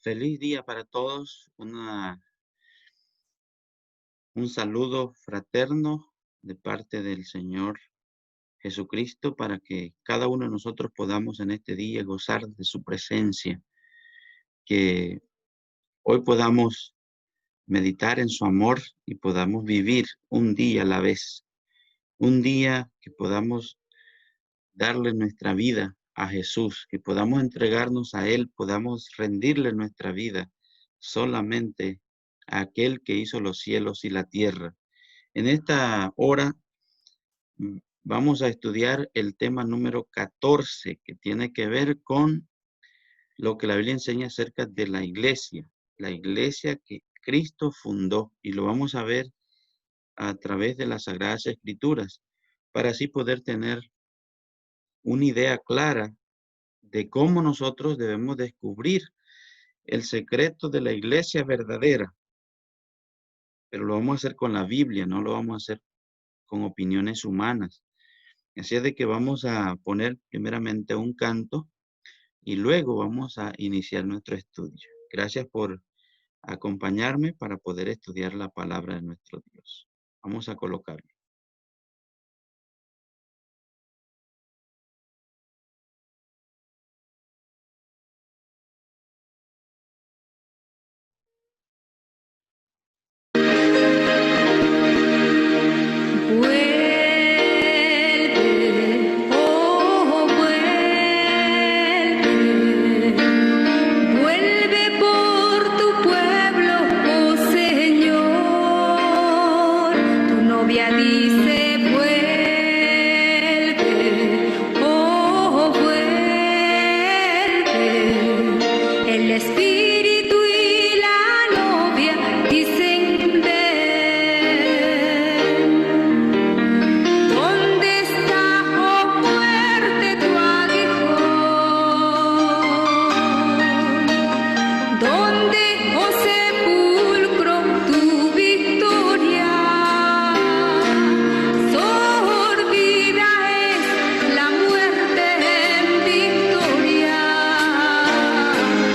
Feliz día para todos. Un saludo fraterno de parte del Señor Jesucristo para que cada uno de nosotros podamos en este día gozar de su presencia, que hoy podamos meditar en su amor y podamos vivir un día a la vez, un día que podamos darle nuestra vida a Jesús, que podamos entregarnos a Él, podamos rendirle nuestra vida solamente a aquel que hizo los cielos y la tierra. En esta hora vamos a estudiar el tema número 14, que tiene que ver con lo que la Biblia enseña acerca de la iglesia que Cristo fundó, y lo vamos a ver a través de las Sagradas Escrituras, para así poder tener una idea clara de cómo nosotros debemos descubrir el secreto de la iglesia verdadera. Pero lo vamos a hacer con la Biblia, no lo vamos a hacer con opiniones humanas. Así es de que vamos a poner primeramente un canto y luego vamos a iniciar nuestro estudio. Gracias por acompañarme para poder estudiar la palabra de nuestro Dios. Vamos a colocarlo.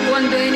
Cuando en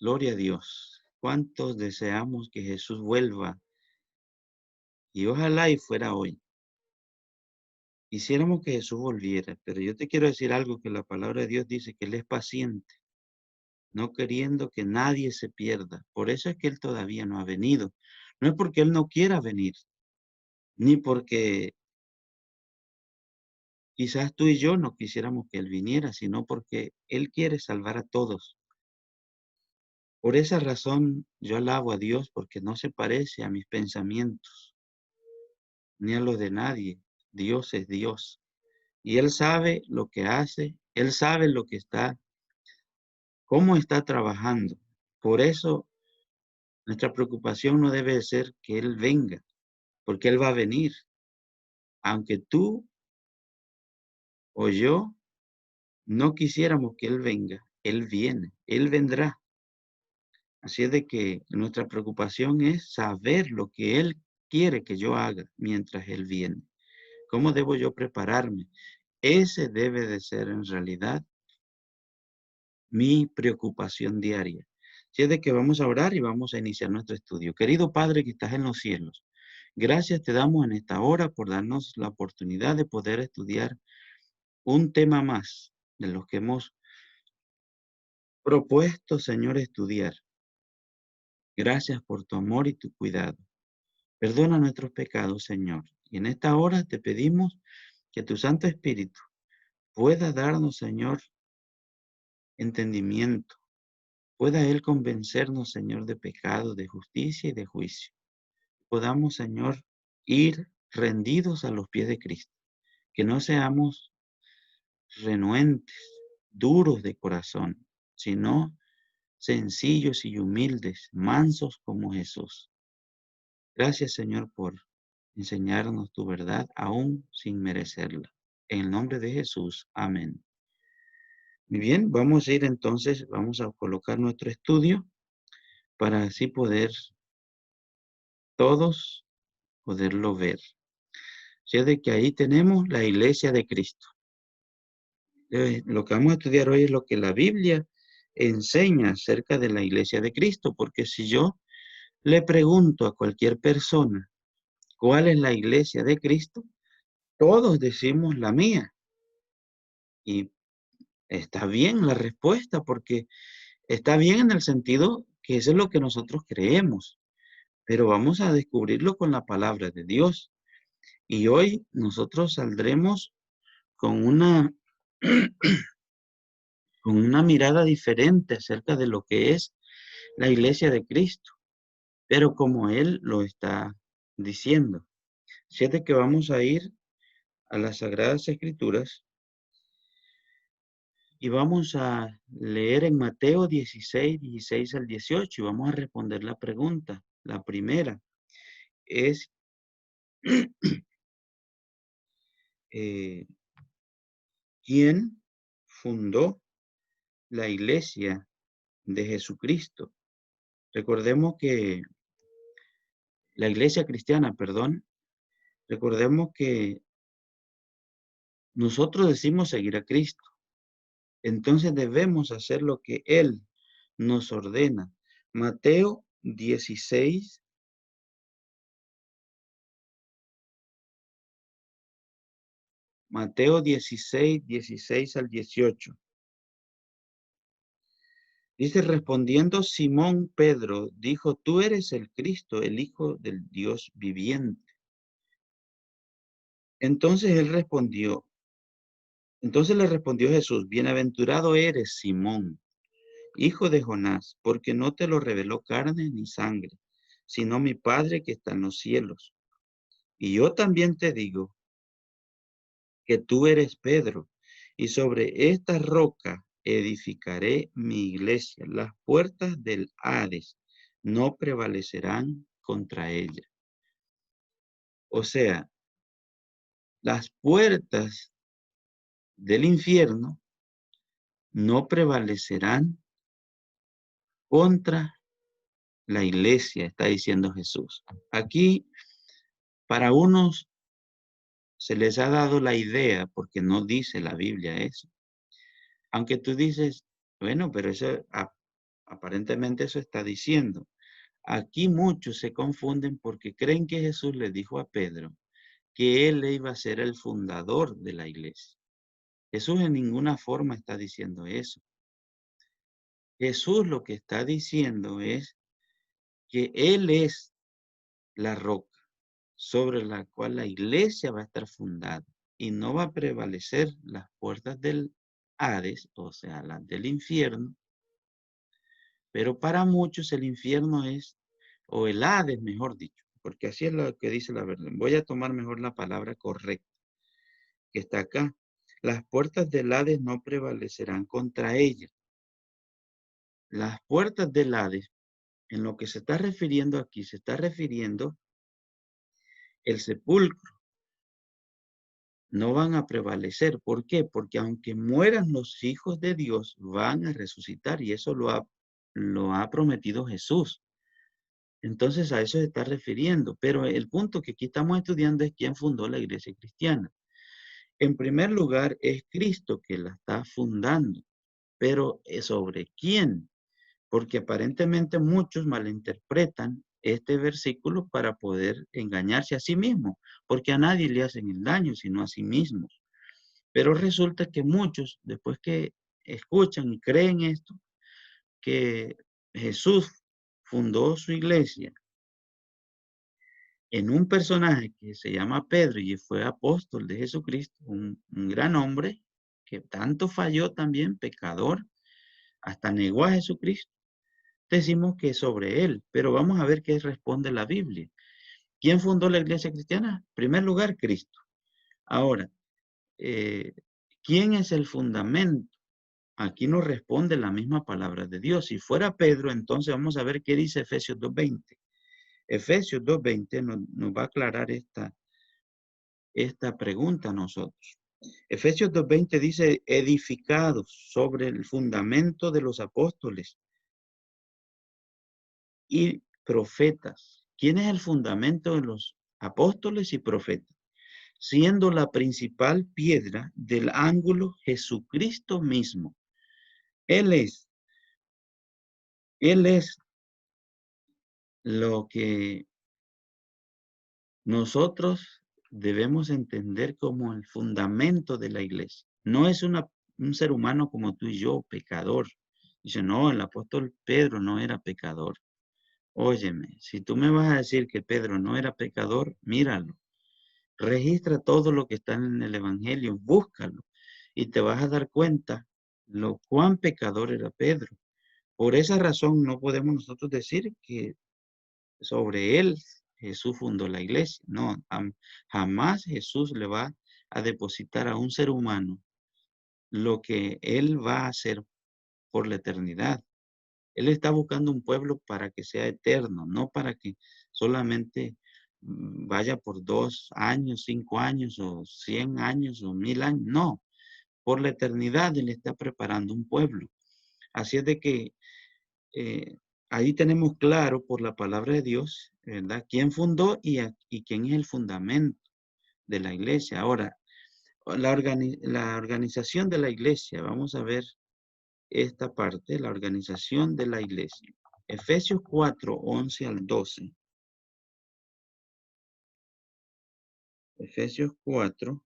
Gloria a Dios. ¿Cuántos deseamos que Jesús vuelva? Y ojalá y fuera hoy. Quisiéramos que Jesús volviera, pero yo te quiero decir algo que la palabra de Dios dice, que Él es paciente, no queriendo que nadie se pierda. Por eso es que Él todavía no ha venido. No es porque Él no quiera venir, ni porque quizás tú y yo no quisiéramos que Él viniera, sino porque Él quiere salvar a todos. Por esa razón yo alabo a Dios porque no se parece a mis pensamientos, ni a los de nadie. Dios es Dios. Y Él sabe lo que hace, Él sabe lo que está, cómo está trabajando. Por eso nuestra preocupación no debe de ser que Él venga, porque Él va a venir. Aunque tú o yo no quisiéramos que Él venga, Él viene, Él vendrá. Así es de que nuestra preocupación es saber lo que Él quiere que yo haga mientras Él viene. ¿Cómo debo yo prepararme? Ese debe de ser en realidad mi preocupación diaria. Así es de que vamos a orar y vamos a iniciar nuestro estudio. Querido Padre que estás en los cielos, gracias te damos en esta hora por darnos la oportunidad de poder estudiar un tema más de los que hemos propuesto, Señor, estudiar. Gracias por tu amor y tu cuidado. Perdona nuestros pecados, Señor. Y en esta hora te pedimos que tu Santo Espíritu pueda darnos, Señor, entendimiento. Pueda Él convencernos, Señor, de pecado, de justicia y de juicio. Podamos, Señor, ir rendidos a los pies de Cristo. Que no seamos renuentes, duros de corazón, sino sencillos y humildes, mansos como Jesús. Gracias, Señor, por enseñarnos tu verdad aún sin merecerla. En el nombre de Jesús. Amén. Muy bien, vamos a ir entonces, vamos a colocar nuestro estudio para así poder todos poderlo ver. O sea, de que ahí tenemos la iglesia de Cristo. Lo que vamos a estudiar hoy es lo que la Biblia enseña acerca de la iglesia de Cristo, porque si yo le pregunto a cualquier persona cuál es la iglesia de Cristo, todos decimos la mía. Y está bien la respuesta, porque está bien en el sentido que eso es lo que nosotros creemos, pero vamos a descubrirlo con la palabra de Dios. Y hoy nosotros saldremos con una, con una mirada diferente acerca de lo que es la iglesia de Cristo, pero como Él lo está diciendo. Así es de que vamos a ir a las Sagradas Escrituras y vamos a leer en Mateo 16 al 18 y vamos a responder la pregunta. La primera es, ¿quién fundó la iglesia de Jesucristo? Recordemos que la iglesia cristiana, perdón, recordemos que nosotros decimos seguir a Cristo. Entonces debemos hacer lo que Él nos ordena. Mateo 16, Mateo 16, 16 al 18. Dice, respondiendo Simón Pedro, dijo, tú eres el Cristo, el Hijo del Dios viviente. Entonces él respondió, entonces le respondió Jesús, bienaventurado eres, Simón, hijo de Jonás, porque no te lo reveló carne ni sangre, sino mi Padre que está en los cielos. Y yo también te digo que tú eres Pedro, y sobre esta roca edificaré mi iglesia. Las puertas del Hades no prevalecerán contra ella. O sea, las puertas del infierno no prevalecerán contra la iglesia, está diciendo Jesús. Aquí, para unos se les ha dado la idea, porque no dice la Biblia eso. Aunque tú dices, bueno, pero eso Aparentemente eso está diciendo. Aquí muchos se confunden porque creen que Jesús le dijo a Pedro que él iba a ser el fundador de la iglesia. Jesús en ninguna forma está diciendo eso. Jesús lo que está diciendo es que Él es la roca sobre la cual la iglesia va a estar fundada y no va a prevalecer las puertas del Hades, o sea, las del infierno, pero para muchos el infierno es, o el Hades, mejor dicho, porque así es lo que dice la verdad. Voy a tomar mejor la palabra correcta que está acá. Las puertas del Hades no prevalecerán contra ella. Las puertas del Hades, en lo que se está refiriendo aquí, se está refiriendo el sepulcro. No van a prevalecer. ¿Por qué? Porque aunque mueran los hijos de Dios, van a resucitar y eso lo ha prometido Jesús. Entonces a eso se está refiriendo. Pero el punto que aquí estamos estudiando es quién fundó la iglesia cristiana. En primer lugar, es Cristo que la está fundando. Pero ¿sobre quién? Porque aparentemente muchos malinterpretan este versículo para poder engañarse a sí mismos, porque a nadie le hacen el daño, sino a sí mismos. Pero resulta que muchos, después que escuchan y creen esto, que Jesús fundó su iglesia en un personaje que se llama Pedro y fue apóstol de Jesucristo, un gran hombre que tanto falló también, pecador, hasta negó a Jesucristo. Decimos que es sobre él, pero vamos a ver qué responde la Biblia. ¿Quién fundó la iglesia cristiana? En primer lugar, Cristo. Ahora, eh, ¿quién es el fundamento? Aquí nos responde la misma palabra de Dios. Si fuera Pedro, entonces vamos a ver qué dice Efesios 2:20. Efesios 2:20 nos va a aclarar esta pregunta a nosotros. Efesios 2:20 dice, edificados sobre el fundamento de los apóstoles y profetas. ¿Quién es el fundamento de los apóstoles y profetas? Siendo la principal piedra del ángulo Jesucristo mismo. Él es, Él es lo que nosotros debemos entender como el fundamento de la iglesia. No es un ser humano como tú y yo, pecador. Dice, no, el apóstol Pedro no era pecador. Óyeme, si tú me vas a decir que Pedro no era pecador, míralo. Registra todo lo que está en el Evangelio, búscalo y te vas a dar cuenta lo cuán pecador era Pedro. Por esa razón no podemos nosotros decir que sobre él Jesús fundó la iglesia. No, jamás Jesús le va a depositar a un ser humano lo que él va a hacer por la eternidad. Él está buscando un pueblo para que sea eterno, no para que solamente vaya por 2 años, 5 años o 100 años o 1000 años. No, por la eternidad Él está preparando un pueblo. Así es de que eh, ahí tenemos claro por la palabra de Dios, ¿verdad? ¿Quién fundó y quién es el fundamento de la iglesia? Ahora, la organización de la iglesia, vamos a ver esta parte, la organización de la iglesia. Efesios 4:11 al 12. Efesios 4:11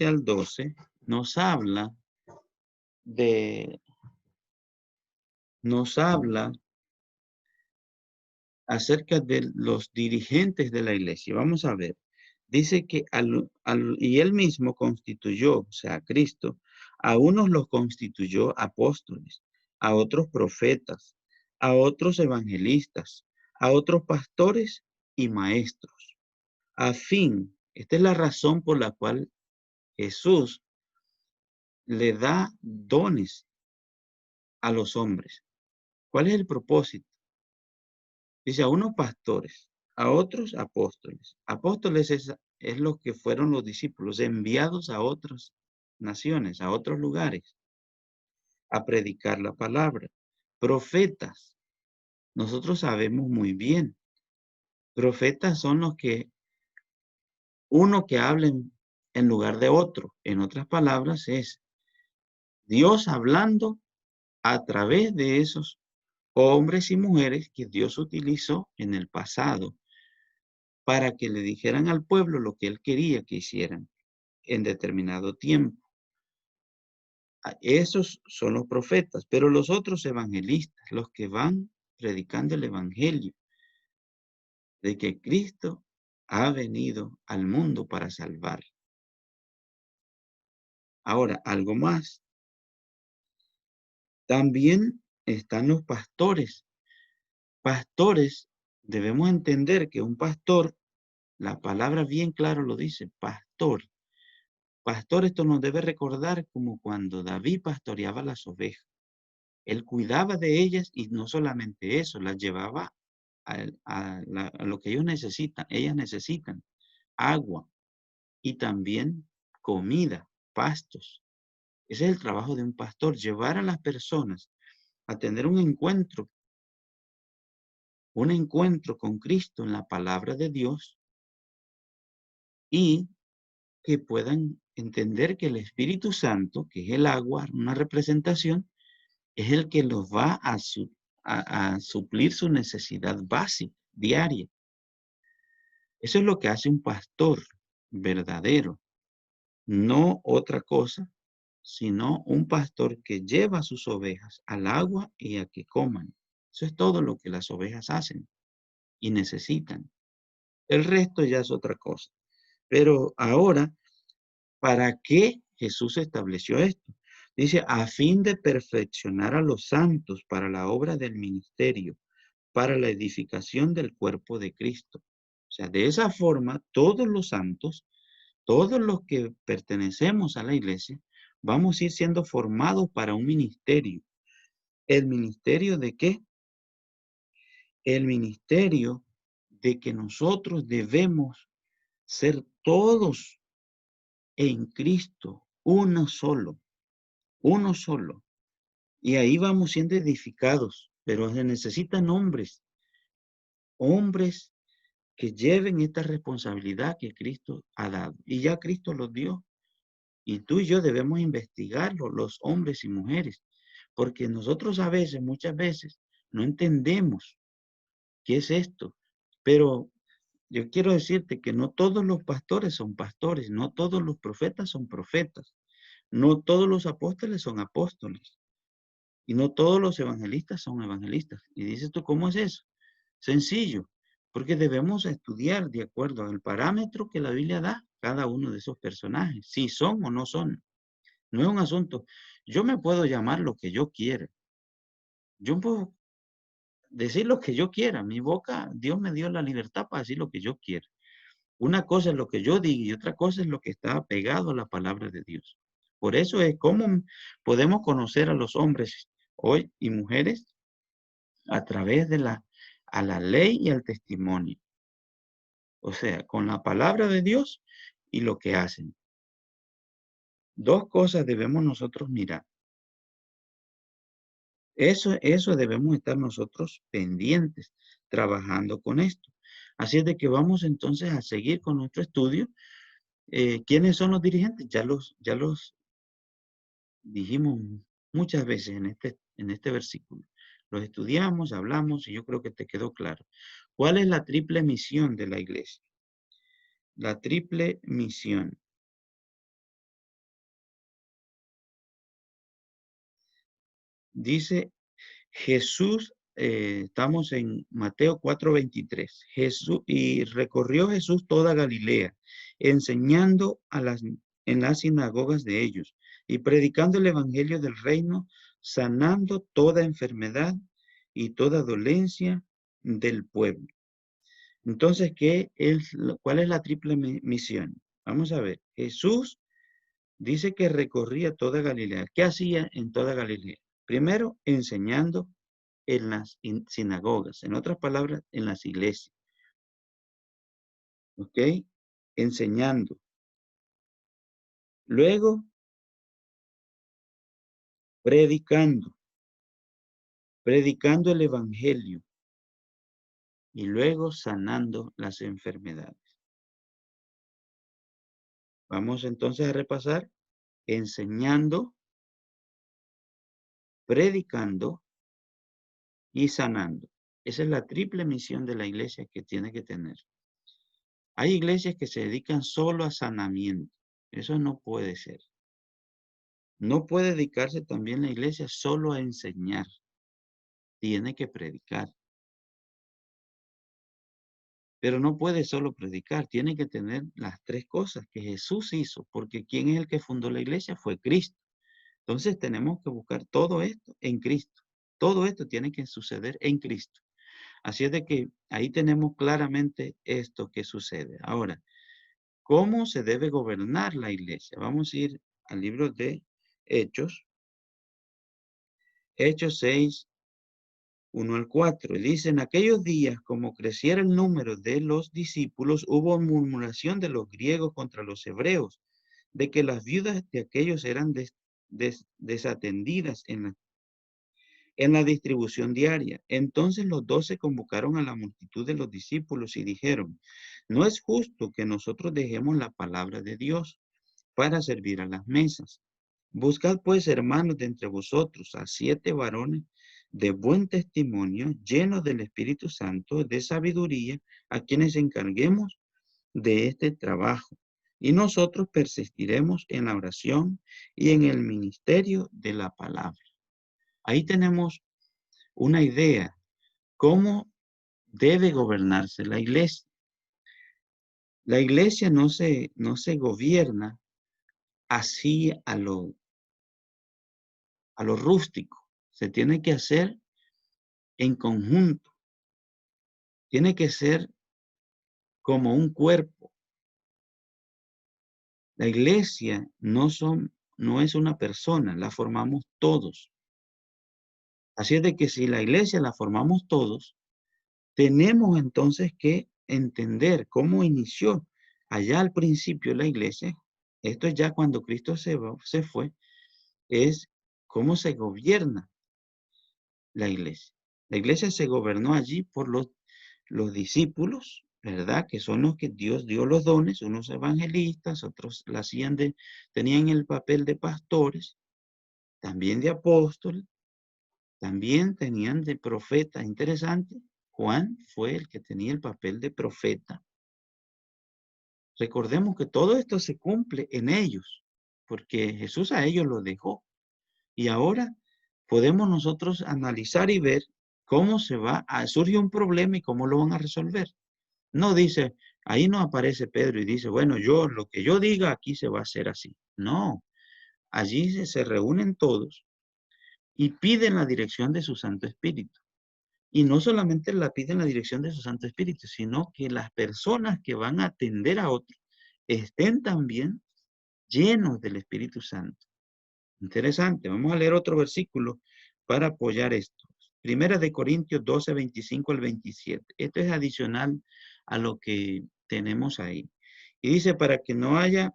al 12 nos habla de, nos habla acerca de los dirigentes de la iglesia. Vamos a ver. Dice que y él mismo constituyó, o sea, Cristo, a unos los constituyó apóstoles, a otros profetas, a otros evangelistas, a otros pastores y maestros. A fin, esta es la razón por la cual Jesús le da dones a los hombres. ¿Cuál es el propósito? Dice a unos pastores, a otros apóstoles. Apóstoles es los que fueron los discípulos enviados a otras naciones, a otros lugares, a predicar la palabra. Profetas, nosotros sabemos muy bien. Profetas son los que, uno que hablen en lugar de otro. En otras palabras, es Dios hablando a través de esos hombres y mujeres que Dios utilizó en el pasado para que le dijeran al pueblo lo que él quería que hicieran en determinado tiempo. Esos son los profetas, pero los otros evangelistas, los que van predicando el evangelio de que Cristo ha venido al mundo para salvar. Ahora, algo más. También están los pastores. Pastores, debemos entender que un pastor, la palabra bien claro lo dice, pastor. Pastor, esto nos debe recordar como cuando David pastoreaba las ovejas. Él cuidaba de ellas y no solamente eso, las llevaba a lo que ellas necesitan, agua y también comida, pastos. Ese es el trabajo de un pastor, llevar a las personas a tener un encuentro con Cristo en la palabra de Dios y que puedan entender que el Espíritu Santo, que es el agua, una representación, es el que los va a suplir su necesidad básica, diaria. Eso es lo que hace un pastor verdadero, no otra cosa, sino un pastor que lleva a sus ovejas al agua y a que coman. Eso es todo lo que las ovejas hacen y necesitan. El resto ya es otra cosa. Pero ahora, ¿para qué Jesús estableció esto? Dice, a fin de perfeccionar a los santos para la obra del ministerio, para la edificación del cuerpo de Cristo. O sea, de esa forma, todos los santos, todos los que pertenecemos a la iglesia, vamos a ir siendo formados para un ministerio. ¿El ministerio de qué? El ministerio de que nosotros debemos ser todos en Cristo, uno solo. Y ahí vamos siendo edificados, pero se necesitan hombres que lleven esta responsabilidad que Cristo ha dado. Y ya Cristo los dio. Y tú y yo debemos investigarlo, los hombres y mujeres, porque nosotros a veces, muchas veces, no entendemos qué es esto. Pero yo quiero decirte que no todos los pastores son pastores, no todos los profetas son profetas, no todos los apóstoles son apóstoles y no todos los evangelistas son evangelistas. Y dices tú, ¿cómo es eso? Sencillo, porque debemos estudiar de acuerdo al parámetro que la Biblia da cada uno de esos personajes, si son o no son. No es un asunto. Yo me puedo llamar lo que yo quiera. Yo puedo decir lo que yo quiera. Mi boca, Dios me dio la libertad para decir lo que yo quiera. Una cosa es lo que yo digo y otra cosa es lo que está pegado a la palabra de Dios. Por eso es cómo podemos conocer a los hombres hoy y mujeres a través de a la ley y al testimonio. O sea, con la palabra de Dios y lo que hacen. Dos cosas debemos nosotros mirar. Eso debemos estar nosotros pendientes, trabajando con esto. Así es de que vamos entonces a seguir con nuestro estudio. ¿Quiénes son los dirigentes? Ya los dijimos muchas veces en este versículo. Los estudiamos, hablamos y yo creo que te quedó claro. ¿Cuál es la triple misión de la iglesia? La triple misión. Dice Jesús, estamos en Mateo 4:23. Jesús, y recorrió Jesús toda Galilea, enseñando en las sinagogas de ellos y predicando el evangelio del reino, sanando toda enfermedad y toda dolencia del pueblo. Entonces, ¿cuál es la triple misión? Vamos a ver. Jesús dice que recorría toda Galilea. ¿Qué hacía en toda Galilea? Primero, enseñando en las sinagogas, en otras palabras, en las iglesias, ¿ok? Enseñando. Luego, predicando, predicando el evangelio y luego sanando las enfermedades. Vamos entonces a repasar enseñando, predicando y sanando. Esa es la triple misión de la iglesia que tiene que tener. Hay iglesias que se dedican solo a sanamiento. Eso no puede ser. No puede dedicarse también la iglesia solo a enseñar. Tiene que predicar. Pero no puede solo predicar, tiene que tener las tres cosas que Jesús hizo, porque ¿quién es el que fundó la iglesia? Fue Cristo. Entonces tenemos que buscar todo esto en Cristo. Todo esto tiene que suceder en Cristo. Así es de que ahí tenemos claramente esto que sucede. Ahora, ¿cómo se debe gobernar la iglesia? Vamos a ir al libro de Hechos, Hechos 6, 1 al 4. Y dice, en aquellos días, como creciera el número de los discípulos, hubo murmuración de los griegos contra los hebreos, de que las viudas de aquellos eran desatendidas en la distribución diaria. Entonces los 12 convocaron a la multitud de los discípulos y dijeron, no es justo que nosotros dejemos la palabra de Dios para servir a las mesas. Buscad pues, hermanos, de entre vosotros a 7 varones de buen testimonio, llenos del Espíritu Santo, de sabiduría, a quienes encarguemos de este trabajo. Y nosotros persistiremos en la oración y en el ministerio de la palabra. Ahí tenemos una idea, cómo debe gobernarse la iglesia. La iglesia no se gobierna así a lo rústico. Se tiene que hacer en conjunto. Tiene que ser como un cuerpo. La iglesia no es una persona, la formamos todos. Así es de que si la iglesia la formamos todos, tenemos entonces que entender cómo inició allá al principio la iglesia. Esto es ya cuando Cristo se fue, es cómo se gobierna la iglesia. La iglesia se gobernó allí por los discípulos, ¿verdad? Que son los que Dios dio los dones, unos evangelistas, otros tenían el papel de pastores, también de apóstol, también tenían de profeta. Interesante, Juan fue el que tenía el papel de profeta. Recordemos que todo esto se cumple en ellos, porque Jesús a ellos lo dejó. Y ahora podemos nosotros analizar y ver cómo surge un problema y cómo lo van a resolver. No dice, ahí no aparece Pedro y dice, bueno, lo que yo diga aquí se va a hacer así. No, allí se reúnen todos y piden la dirección de su Santo Espíritu. Y no solamente la piden la dirección de su Santo Espíritu, sino que las personas que van a atender a otros estén también llenos del Espíritu Santo. Interesante. Vamos a leer otro versículo para apoyar esto. Primera de Corintios 12, 25 al 27. Esto es adicional a lo que tenemos ahí. Y dice, para que no haya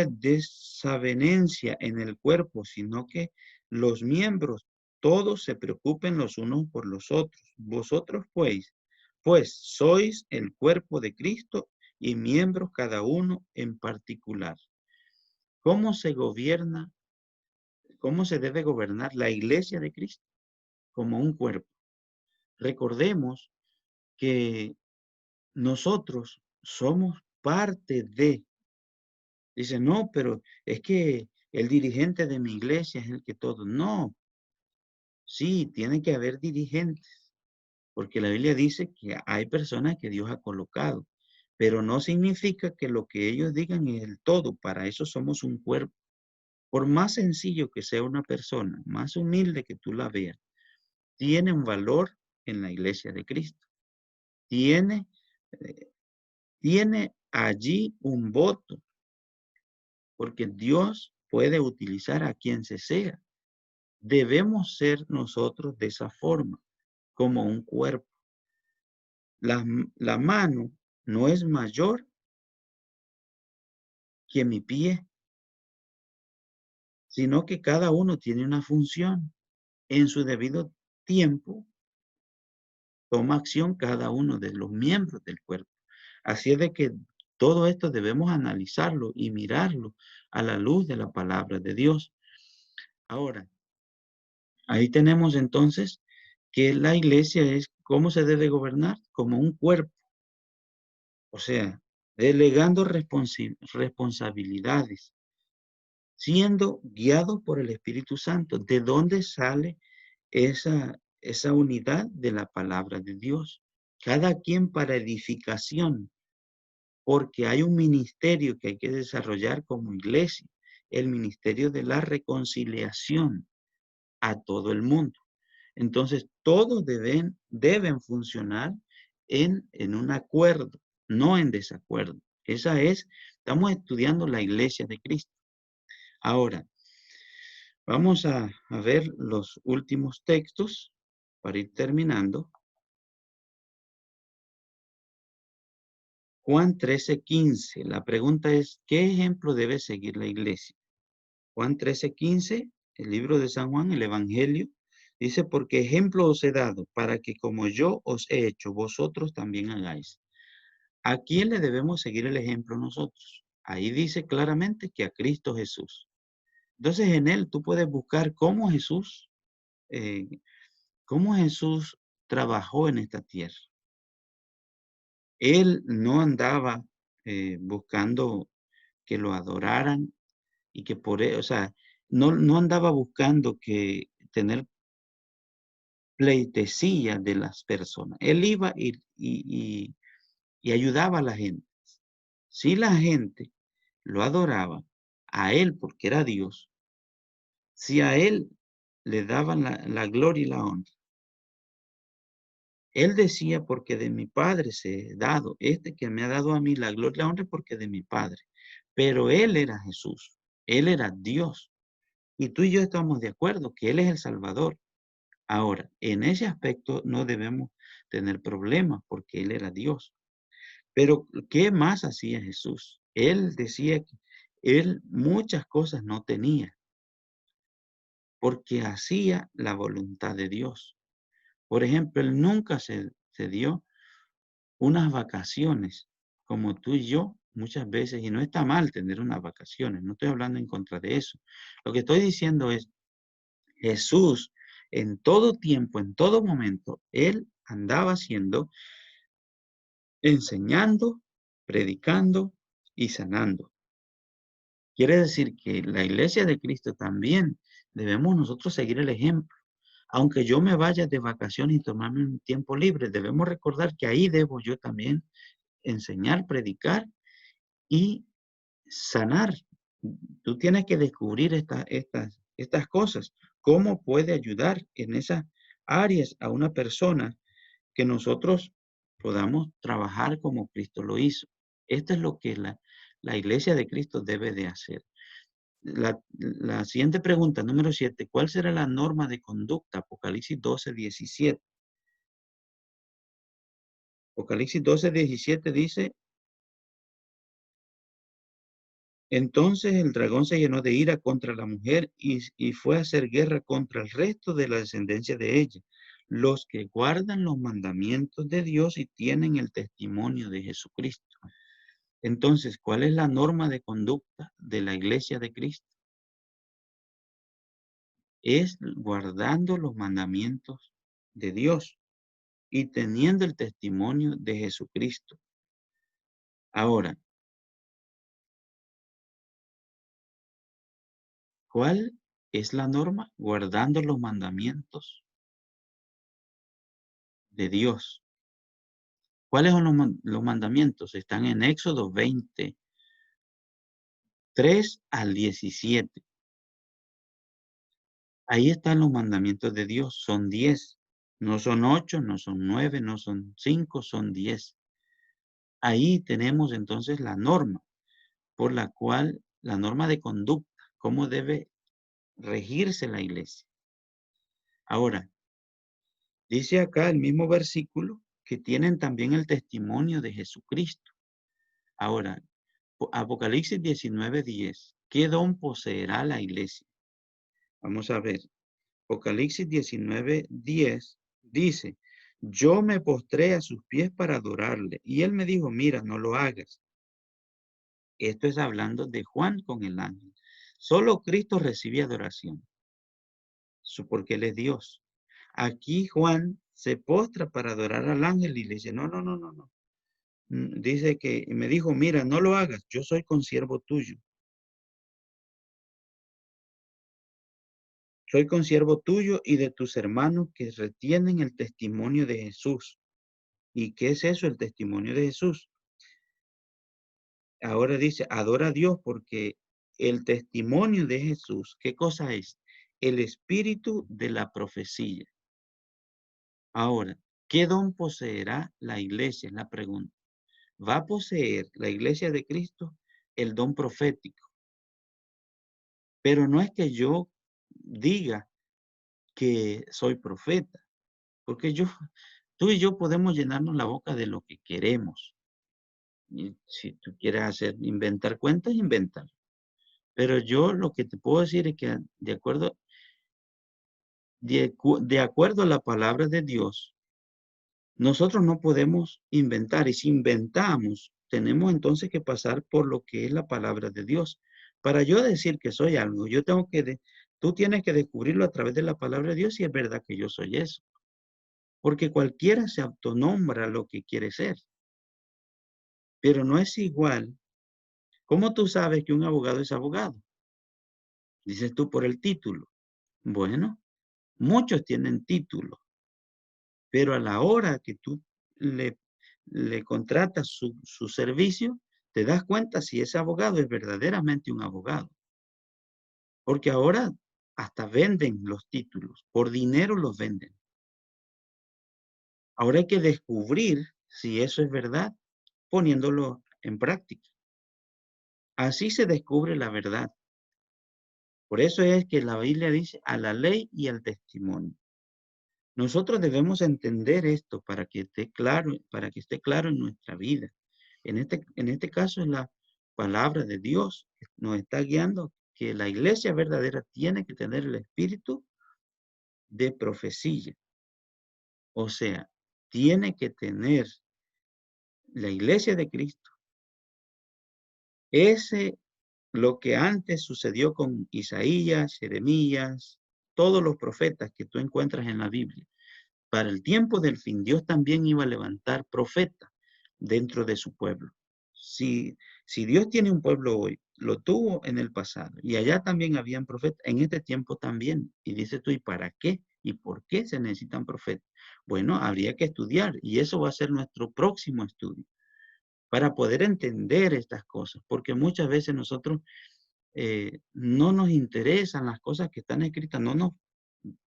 desavenencia en el cuerpo, sino que los miembros todos se preocupen los unos por los otros. Vosotros pues sois el cuerpo de Cristo y miembros cada uno en particular. ¿Cómo se gobierna? ¿Cómo se debe gobernar la iglesia de Cristo? Como un cuerpo. Recordemos que nosotros somos parte de. Dice, no, pero es que el dirigente de mi iglesia es el que todo. No, sí, tiene que haber dirigentes, porque la Biblia dice que hay personas que Dios ha colocado, pero no significa que lo que ellos digan es el todo. Para eso somos un cuerpo. Por más sencillo que sea una persona, más humilde que tú la veas, tiene un valor en la iglesia de Cristo. Tiene, eh, tiene allí un voto, porque Dios puede utilizar a quien se sea. Debemos ser nosotros de esa forma, como un cuerpo. La mano no es mayor que mi pie, sino que cada uno tiene una función. En su debido tiempo, toma acción cada uno de los miembros del cuerpo. Así es de que todo esto debemos analizarlo y mirarlo a la luz de la palabra de Dios. Ahora, ahí tenemos entonces que la iglesia es cómo se debe gobernar como un cuerpo, o sea, delegando responsabilidades, siendo guiado por el Espíritu Santo. ¿De dónde sale esa unidad de la palabra de Dios? Cada quien para edificación, porque hay un ministerio que hay que desarrollar como iglesia, el ministerio de la reconciliación a todo el mundo. Entonces, todos deben funcionar en un acuerdo, no en desacuerdo. Estamos estudiando la iglesia de Cristo. Ahora, vamos a ver los últimos textos para ir terminando. Juan 13:15. La pregunta es, ¿qué ejemplo debe seguir la iglesia? Juan 13:15, el libro de San Juan, el Evangelio, dice, porque ejemplo os he dado, para que como yo os he hecho, vosotros también hagáis. ¿A quién le debemos seguir el ejemplo nosotros? Ahí dice claramente que a Cristo Jesús. Entonces en él tú puedes buscar eh, cómo Jesús trabajó en esta tierra. Él no andaba buscando que lo adoraran y que o sea, no andaba buscando que tener pleitesía de las personas. Él iba y ayudaba a la gente. Si la gente lo adoraba a él porque era Dios, si a él le daban la gloria y la honra, él decía, porque de mi Padre se he dado, este que me ha dado a mí la gloria y la honra, porque de mi Padre. Pero él era Jesús, él era Dios. Y tú y yo estamos de acuerdo que él es el Salvador. Ahora, en ese aspecto no debemos tener problemas porque él era Dios. Pero, ¿qué más hacía Jesús? Él decía que él muchas cosas no tenía porque hacía la voluntad de Dios. Por ejemplo, él nunca se dio unas vacaciones como tú y yo muchas veces, y no está mal tener unas vacaciones, no estoy hablando en contra de eso. Lo que estoy diciendo es, Jesús en todo tiempo, en todo momento, él andaba haciendo, enseñando, predicando y sanando. Quiere decir que la iglesia de Cristo también debemos nosotros seguir el ejemplo. Aunque yo me vaya de vacaciones y tomarme un tiempo libre, debemos recordar que ahí debo yo también enseñar, predicar y sanar. Tú tienes que descubrir estas cosas. ¿Cómo puede ayudar en esas áreas a una persona que nosotros podamos trabajar como Cristo lo hizo? Esto es lo que la iglesia de Cristo debe de hacer. La siguiente pregunta, número 7, ¿cuál será la norma de conducta? Apocalipsis 12:17. Apocalipsis 12:17 dice, entonces el dragón se llenó de ira contra la mujer y fue a hacer guerra contra el resto de la descendencia de ella, los que guardan los mandamientos de Dios y tienen el testimonio de Jesucristo. Entonces, ¿cuál es la norma de conducta de la iglesia de Cristo? Es guardando los mandamientos de Dios y teniendo el testimonio de Jesucristo. Ahora, ¿cuál es la norma? Guardando los mandamientos de Dios. ¿Cuáles son los mandamientos? Están en Éxodo 23 al 17. Ahí están los mandamientos de Dios. Son 10. No son 8, no son 9, no son 5, son 10. Ahí tenemos entonces la norma por la cual, la norma de conducta, cómo debe regirse la iglesia. Ahora, dice acá el mismo versículo que tienen también el testimonio de Jesucristo. Ahora, Apocalipsis 19:10. ¿Qué don poseerá la iglesia? Vamos a ver. Apocalipsis 19:10 dice, yo me postré a sus pies para adorarle. Y él me dijo, mira, no lo hagas. Esto es hablando de Juan con el ángel. Solo Cristo recibe adoración, porque Él es Dios. Aquí Juan se postra para adorar al ángel y le dice, no, no, no, no, no. Dice que me dijo, mira, no lo hagas, yo soy consiervo tuyo. Soy consiervo tuyo y de tus hermanos que retienen el testimonio de Jesús. ¿Y qué es eso, el testimonio de Jesús? Ahora dice, adora a Dios porque el testimonio de Jesús, ¿qué cosa es? El espíritu de la profecía. Ahora, ¿qué don poseerá la iglesia? Es la pregunta. ¿Va a poseer la iglesia de Cristo el don profético? Pero no es que yo diga que soy profeta, porque tú y yo podemos llenarnos la boca de lo que queremos. Y si tú quieres inventar cuentas, inventar. Pero yo lo que te puedo decir es que de acuerdo a la palabra de Dios, nosotros no podemos inventar. Y si inventamos, tenemos entonces que pasar por lo que es la palabra de Dios. Para yo decir que soy algo, tú tienes que descubrirlo a través de la palabra de Dios si es verdad que yo soy eso. Porque cualquiera se autonombra lo que quiere ser. Pero no es igual. ¿Cómo tú sabes que un abogado es abogado? Dices tú por el título. Bueno, muchos tienen título, pero a la hora que tú le, le contratas su servicio, te das cuenta si ese abogado es verdaderamente un abogado. Porque ahora hasta venden los títulos, por dinero los venden. Ahora hay que descubrir si eso es verdad poniéndolo en práctica. Así se descubre la verdad. Por eso es que la Biblia dice a la ley y al testimonio. Nosotros debemos entender esto para que esté claro en nuestra vida. En este caso es la palabra de Dios que nos está guiando que la iglesia verdadera tiene que tener el espíritu de profecía. O sea, tiene que tener la iglesia de Cristo ese lo que antes sucedió con Isaías, Jeremías, todos los profetas que tú encuentras en la Biblia. Para el tiempo del fin, Dios también iba a levantar profetas dentro de su pueblo. Si, si Dios tiene un pueblo hoy, lo tuvo en el pasado, y allá también habían profetas, en este tiempo también. Y dices tú, ¿y para qué? ¿Y por qué se necesitan profetas? Bueno, habría que estudiar, y eso va a ser nuestro próximo estudio, para poder entender estas cosas, porque muchas veces nosotros no nos interesan las cosas que están escritas, no nos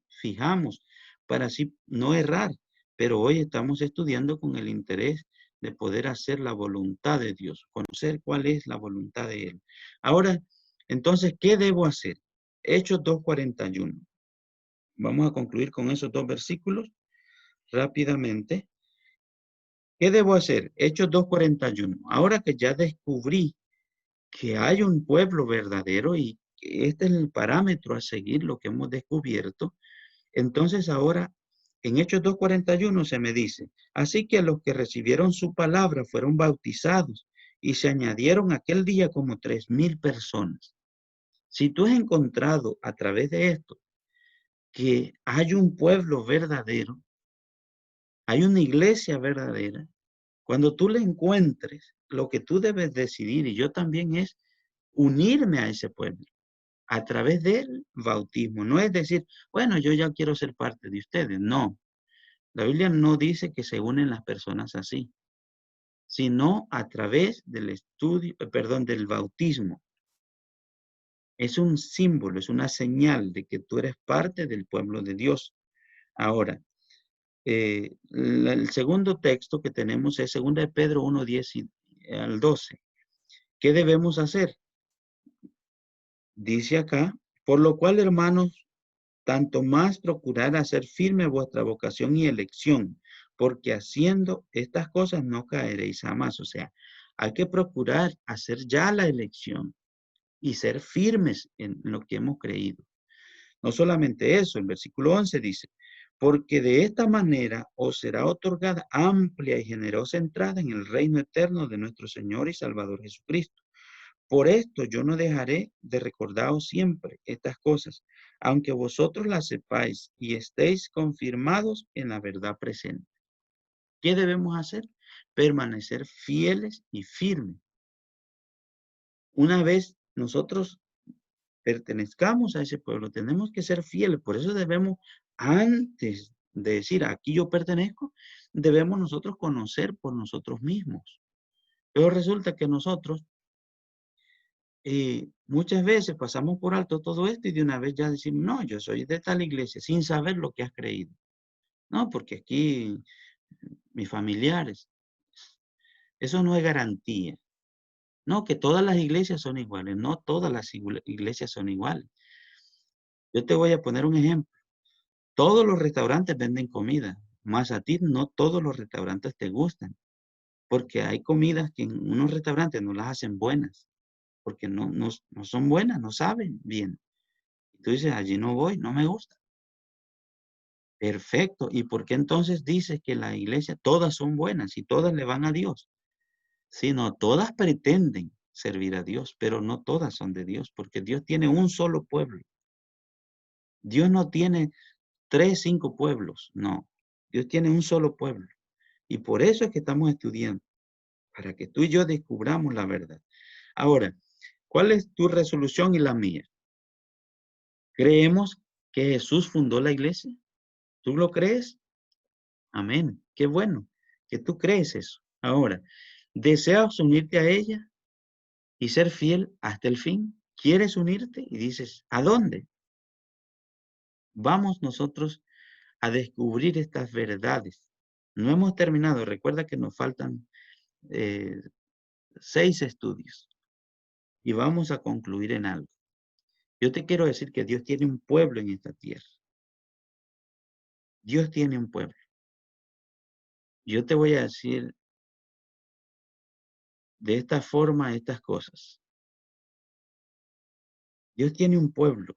fijamos para así no errar, pero hoy estamos estudiando con el interés de poder hacer la voluntad de Dios, conocer cuál es la voluntad de Él. Ahora, entonces, ¿qué debo hacer? Hechos 2:41. Vamos a concluir con esos dos versículos rápidamente. ¿Qué debo hacer? Hechos 2:41. Ahora que ya descubrí que hay un pueblo verdadero y que este es el parámetro a seguir lo que hemos descubierto, entonces ahora en Hechos 2:41 se me dice, así que los que recibieron su palabra fueron bautizados y se añadieron aquel día como 3,000 personas. Si tú has encontrado a través de esto que hay un pueblo verdadero, hay una iglesia verdadera, cuando tú le encuentres, lo que tú debes decidir, y yo también, es unirme a ese pueblo a través del bautismo. No es decir, bueno, yo ya quiero ser parte de ustedes. No, la Biblia no dice que se unen las personas así, sino a través del del bautismo. Es un símbolo, es una señal de que tú eres parte del pueblo de Dios. Ahora, el segundo texto que tenemos es 2 de Pedro 1:10 al 12. ¿Qué debemos hacer? Dice acá, por lo cual, hermanos, tanto más procurad hacer firme vuestra vocación y elección, porque haciendo estas cosas no caeréis jamás. O sea, hay que procurar hacer ya la elección y ser firmes en lo que hemos creído. No solamente eso, el versículo 11 dice, porque de esta manera os será otorgada amplia y generosa entrada en el reino eterno de nuestro Señor y Salvador Jesucristo. Por esto yo no dejaré de recordaros siempre estas cosas, aunque vosotros las sepáis y estéis confirmados en la verdad presente. ¿Qué debemos hacer? Permanecer fieles y firmes. Una vez nosotros pertenezcamos a ese pueblo, tenemos que ser fieles. Por eso debemos, antes de decir aquí yo pertenezco, debemos nosotros conocer por nosotros mismos. Pero resulta que nosotros muchas veces pasamos por alto todo esto y de una vez ya decimos, no, yo soy de tal iglesia, sin saber lo que has creído. No, porque aquí mis familiares, eso no es garantía. No, que todas las iglesias son iguales. No todas las iglesias son iguales. Yo te voy a poner un ejemplo. Todos los restaurantes venden comida, más a ti no todos los restaurantes te gustan, porque hay comidas que en unos restaurantes no las hacen buenas, porque no son buenas, no saben bien. Y tú dices, allí no voy, no me gusta. Perfecto. ¿Y por qué entonces dices que la iglesia todas son buenas y todas le van a Dios? Sino todas pretenden servir a Dios, pero no todas son de Dios, porque Dios tiene un solo pueblo. Dios no tiene 3, 5 pueblos, no. Dios tiene un solo pueblo. Y por eso es que estamos estudiando, para que tú y yo descubramos la verdad. Ahora, ¿cuál es tu resolución y la mía? ¿Creemos que Jesús fundó la iglesia? ¿Tú lo crees? Amén. Qué bueno que tú crees eso. Ahora, ¿deseas unirte a ella y ser fiel hasta el fin? ¿Quieres unirte? Y dices, ¿a dónde? Vamos nosotros a descubrir estas verdades. No hemos terminado. Recuerda que nos faltan 6 estudios y vamos a concluir en algo. Yo te quiero decir que Dios tiene un pueblo en esta tierra. Dios tiene un pueblo. Yo te voy a decir de esta forma estas cosas. Dios tiene un pueblo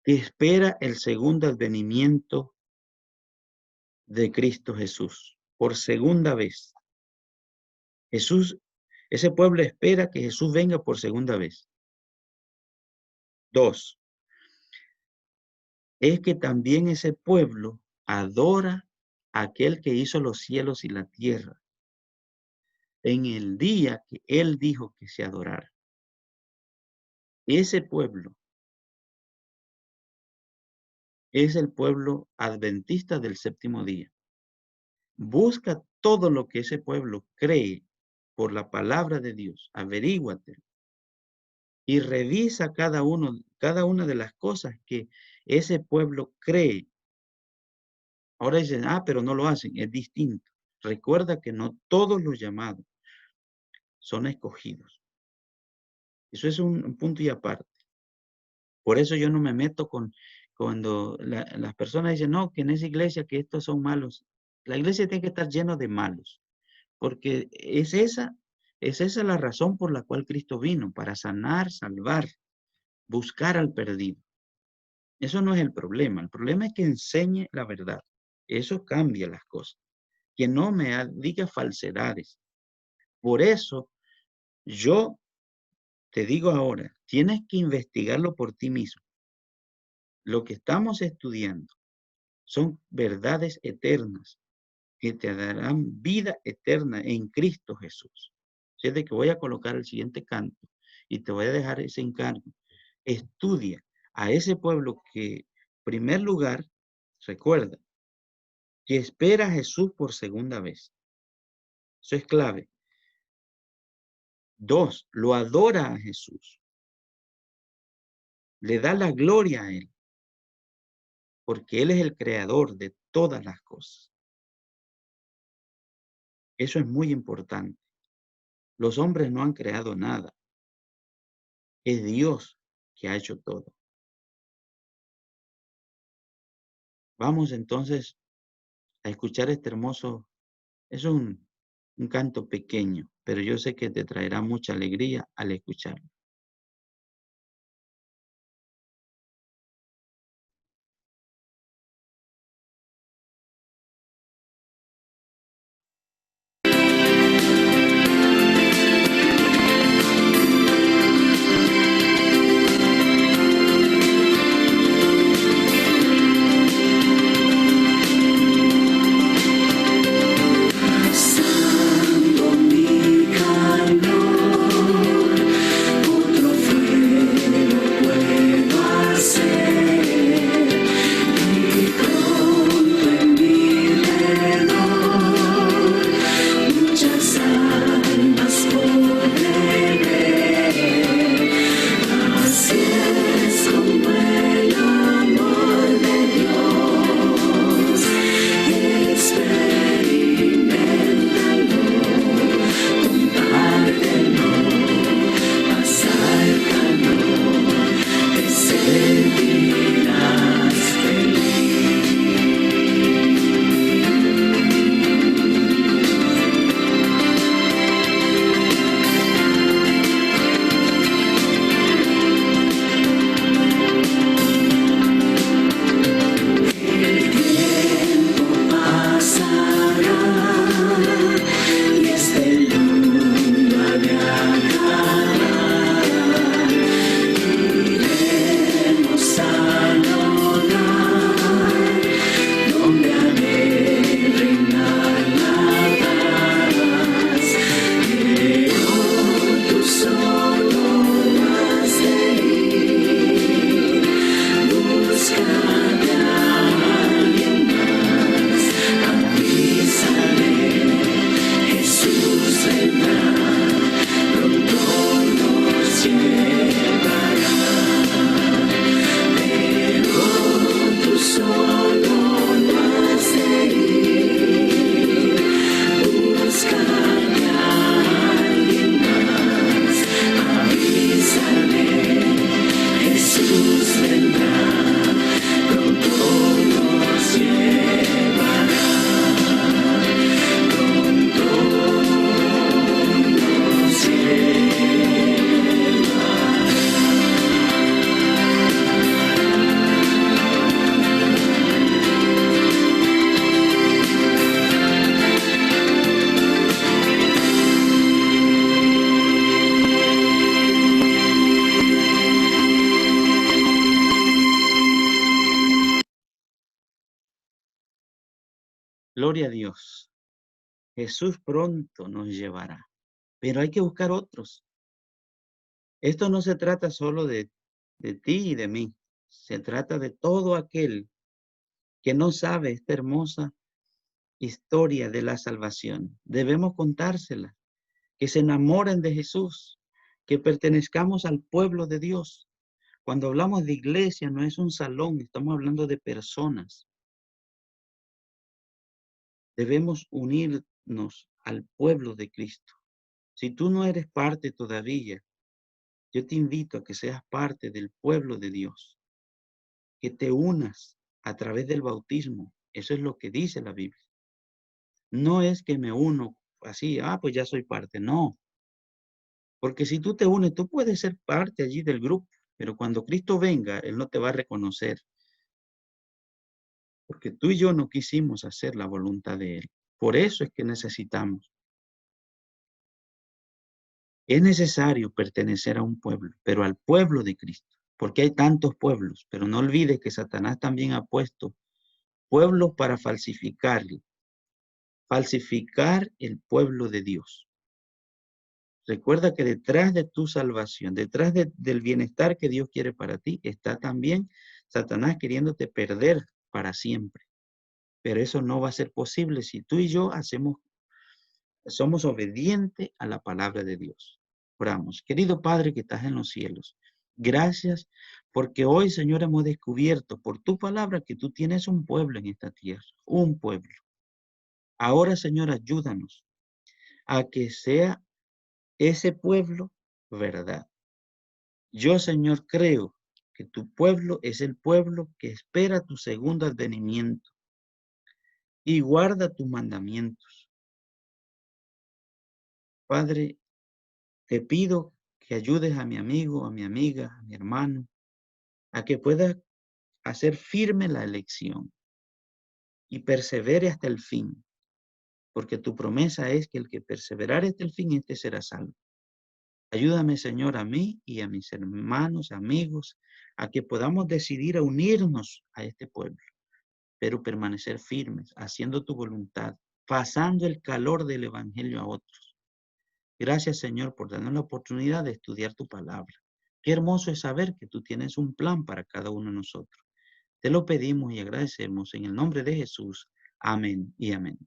que espera el segundo advenimiento de Cristo Jesús por segunda vez. Jesús, ese pueblo espera que Jesús venga por segunda vez. 2, es que también ese pueblo adora a aquel que hizo los cielos y la tierra en el día que él dijo que se adorara. Ese pueblo es el pueblo adventista del séptimo día. Busca todo lo que ese pueblo cree por la palabra de Dios, averíguate y revisa cada una de las cosas que ese pueblo cree. Ahora dicen, pero no lo hacen, es distinto. Recuerda que no todos los llamados son escogidos. Eso es un punto y aparte. Por eso yo no me meto cuando las personas dicen, no, que en esa iglesia que estos son malos. La iglesia tiene que estar llena de malos, porque es esa la razón por la cual Cristo vino, para sanar, salvar, buscar al perdido. Eso no es el problema es que enseñe la verdad. Eso cambia las cosas. Que no diga falsedades. Por eso yo te digo ahora, tienes que investigarlo por ti mismo. Lo que estamos estudiando son verdades eternas que te darán vida eterna en Cristo Jesús. Así es de que voy a colocar el siguiente canto y te voy a dejar ese encargo. Estudia a ese pueblo que, en primer lugar, recuerda que espera a Jesús por segunda vez. Eso es clave. 2, lo adora a Jesús. Le da la gloria a Él, porque Él es el creador de todas las cosas. Eso es muy importante. Los hombres no han creado nada. Es Dios que ha hecho todo. Vamos entonces a escuchar este hermoso, es un canto pequeño, pero yo sé que te traerá mucha alegría al escucharlo. Gloria a Dios. Jesús pronto nos llevará, pero hay que buscar otros. Esto no se trata solo de ti y de mí. Se trata de todo aquel que no sabe esta hermosa historia de la salvación. Debemos contársela, que se enamoren de Jesús, que pertenezcamos al pueblo de Dios. Cuando hablamos de iglesia, no es un salón, estamos hablando de personas. Debemos unirnos al pueblo de Cristo. Si tú no eres parte todavía, yo te invito a que seas parte del pueblo de Dios, que te unas a través del bautismo. Eso es lo que dice la Biblia. No es que me uno así, pues ya soy parte. No, porque si tú te unes, tú puedes ser parte allí del grupo, pero cuando Cristo venga, Él no te va a reconocer, porque tú y yo no quisimos hacer la voluntad de Él. Por eso es que necesitamos. Es necesario pertenecer a un pueblo, pero al pueblo de Cristo, porque hay tantos pueblos, pero no olvides que Satanás también ha puesto pueblos para falsificar el pueblo de Dios. Recuerda que detrás de tu salvación, del bienestar que Dios quiere para ti, está también Satanás queriéndote perder para siempre. Pero eso no va a ser posible si tú y yo somos obedientes a la palabra de Dios. Oramos. Querido Padre que estás en los cielos, gracias porque hoy, Señor, hemos descubierto por tu palabra que tú tienes un pueblo en esta tierra, un pueblo. Ahora, Señor, ayúdanos a que sea ese pueblo verdad. Yo, Señor, creo que tu pueblo es el pueblo que espera tu segundo advenimiento y guarda tus mandamientos. Padre, te pido que ayudes a mi amigo, a mi amiga, a mi hermano, a que pueda hacer firme la elección y persevere hasta el fin, porque tu promesa es que el que perseverare hasta el fin, este será salvo. Ayúdame, Señor, a mí y a mis hermanos, amigos, a que podamos decidir a unirnos a este pueblo, pero permanecer firmes, haciendo tu voluntad, pasando el calor del evangelio a otros. Gracias, Señor, por darnos la oportunidad de estudiar tu palabra. Qué hermoso es saber que tú tienes un plan para cada uno de nosotros. Te lo pedimos y agradecemos en el nombre de Jesús. Amén y amén.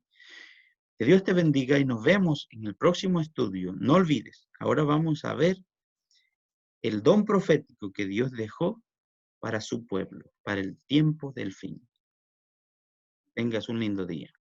Que Dios te bendiga y nos vemos en el próximo estudio. No olvides, ahora vamos a ver el don profético que Dios dejó para su pueblo, para el tiempo del fin. Tengas un lindo día.